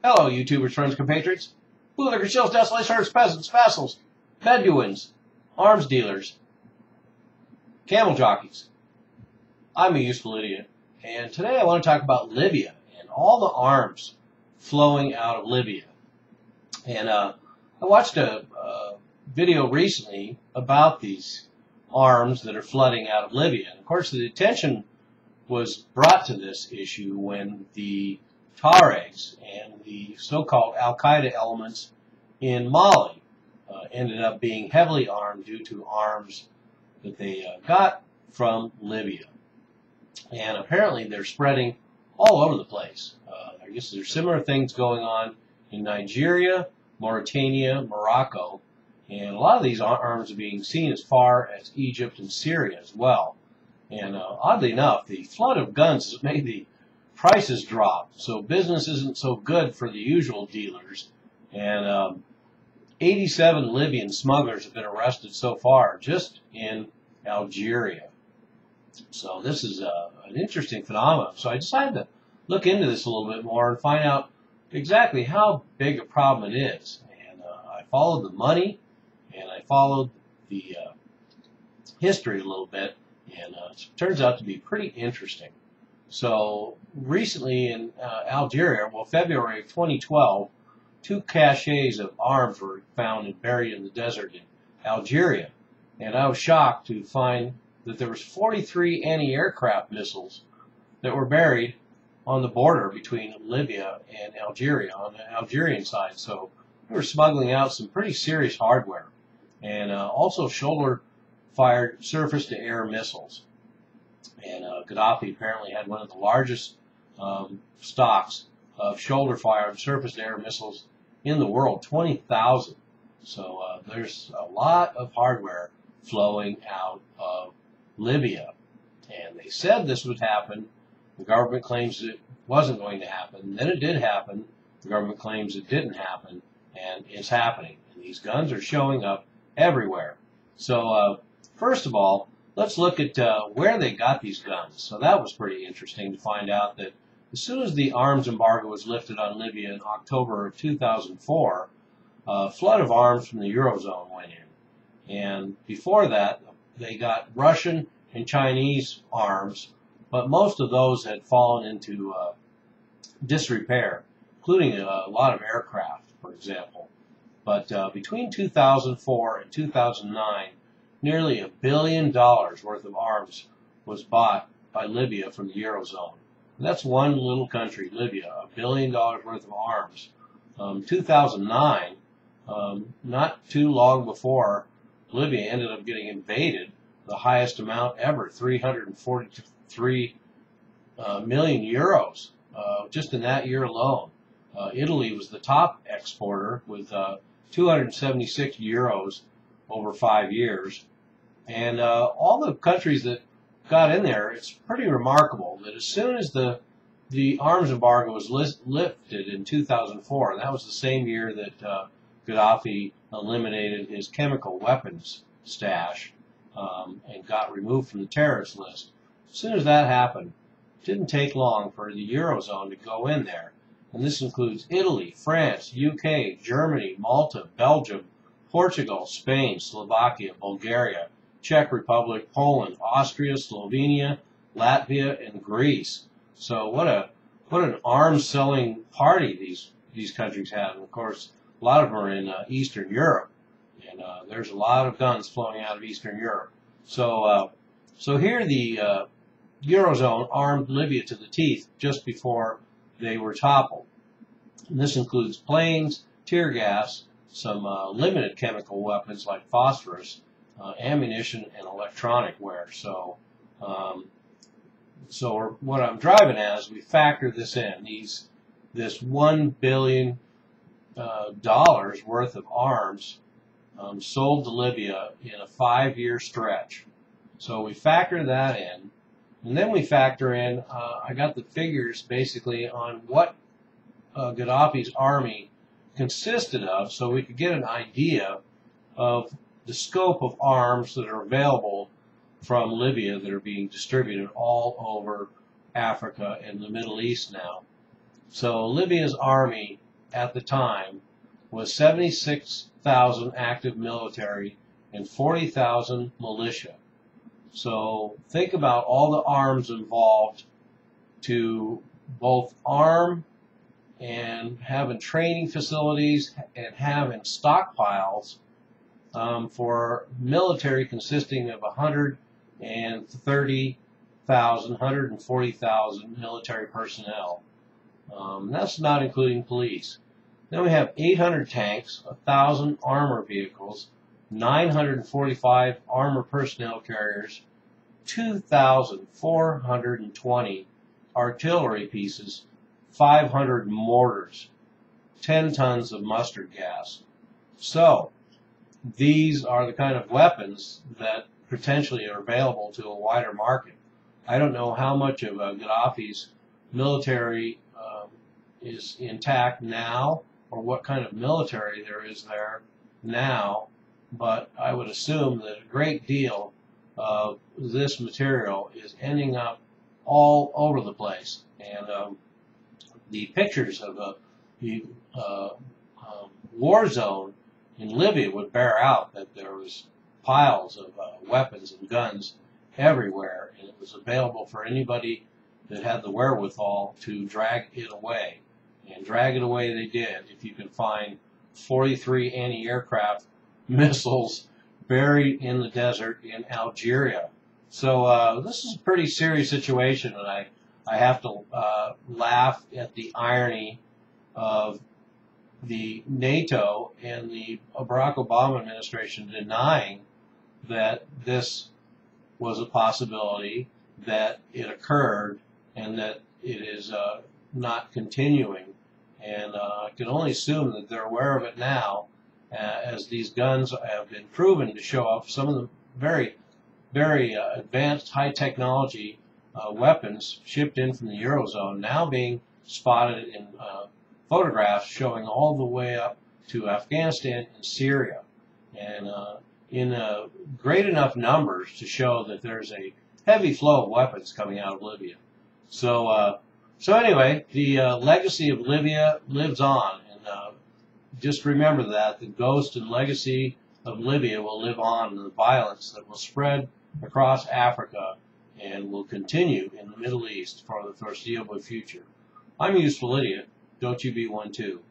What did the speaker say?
Hello, YouTubers, friends, compatriots, bootlickers, shills, desolate serfs, peasants, vassals, Bedouins, arms dealers, camel jockeys. I'm a useful idiot, and today I want to talk about Libya and all the arms flowing out of Libya. And I watched a video recently about these arms that are flooding out of Libya. And of course, the attention was brought to this issue when the Tuaregs and the so-called Al-Qaeda elements in Mali ended up being heavily armed due to arms that they got from Libya. And apparently they're spreading all over the place. I guess there's similar things going on in Nigeria, Mauritania, Morocco, and a lot of these arms are being seen as far as Egypt and Syria as well. And oddly enough, the flood of guns has made the prices drop, so business isn't so good for the usual dealers. And 87 Libyan smugglers have been arrested so far just in Algeria. So this is an interesting phenomenon. So I decided to look into this a little bit more and find out exactly how big a problem it is. And I followed the money, and I followed the history a little bit, and it turns out to be pretty interesting. So recently in Algeria, well, February of 2012, 2 caches of arms were found and buried in the desert in Algeria. And I was shocked to find that there was 43 anti-aircraft missiles that were buried on the border between Libya and Algeria, on the Algerian side. So we were smuggling out some pretty serious hardware, and also shoulder-fired surface-to-air missiles. And Gaddafi apparently had one of the largest stocks of shoulder-fired surface-to-air missiles in the world, 20,000. So there's a lot of hardware flowing out of Libya. And they said this would happen. The government claims it wasn't going to happen. Then it did happen. The government claims it didn't happen. And it's happening. And these guns are showing up everywhere. So first of all, let's look at where they got these guns. So that was pretty interesting to find out that as soon as the arms embargo was lifted on Libya in October of 2004, a flood of arms from the Eurozone went in. And before that, they got Russian and Chinese arms, but most of those had fallen into disrepair, including a lot of aircraft, for example. But between 2004 and 2009, nearly $1 billion worth of arms was bought by Libya from the Eurozone. And that's one little country, Libya, $1 billion worth of arms. 2009, not too long before Libya ended up getting invaded, the highest amount ever, 343 million euros, just in that year alone. Italy was the top exporter with 276 euros over 5 years. And all the countries that got in there, it's pretty remarkable that as soon as the arms embargo was lifted in 2004, and that was the same year that Gaddafi eliminated his chemical weapons stash and got removed from the terrorist list. As soon as that happened, it didn't take long for the Eurozone to go in there. And this includes Italy, France, UK, Germany, Malta, Belgium, Portugal, Spain, Slovakia, Bulgaria, Czech Republic, Poland, Austria, Slovenia, Latvia, and Greece. So what an arms-selling party these countries have. And of course, a lot of them are in Eastern Europe, and there's a lot of guns flowing out of Eastern Europe. So here the Eurozone armed Libya to the teeth just before they were toppled. And this includes planes, tear gas, some limited chemical weapons like phosphorus, ammunition, and electronic wear. So what I'm driving at is we factor this in, this $1 billion worth of arms sold to Libya in a 5-year stretch. So we factor that in, and then we factor in, I got the figures basically on what Gaddafi's army consisted of, so we could get an idea of the scope of arms that are available from Libya that are being distributed all over Africa and the Middle East now. So Libya's army at the time was 76,000 active military and 40,000 militia. So think about all the arms involved to both arm and having training facilities and having stockpiles for military consisting of 130,000, 140,000 military personnel. That's not including police. Then we have 800 tanks, 1,000 armor vehicles, 945 armor personnel carriers, 2,420 artillery pieces, 500 mortars, 10 tons of mustard gas. So these are the kind of weapons that potentially are available to a wider market. I don't know how much of Gaddafi's military is intact now, or what kind of military there is there now, but I would assume that a great deal of this material is ending up all over the place. And the pictures of the war zone in Libya would bear out that there was piles of weapons and guns everywhere, and it was available for anybody that had the wherewithal to drag it away. And drag it away they did. If you can find 43 anti-aircraft missiles buried in the desert in Algeria. So this is a pretty serious situation, and I have to laugh at the irony of the NATO and the Barack Obama administration denying that this was a possibility, that it occurred, and that it is not continuing. And I can only assume that they're aware of it now, as these guns have been proven to show up. Some of them very, very advanced, high technology weapons shipped in from the Eurozone, now being spotted in photographs showing all the way up to Afghanistan and Syria, and in great enough numbers to show that there's a heavy flow of weapons coming out of Libya. So anyway, the legacy of Libya lives on, and just remember that the ghost and legacy of Libya will live on, and the violence that will spread across Africa and will continue in the Middle East for the foreseeable future. I'm a useful idiot. Don't you be one too.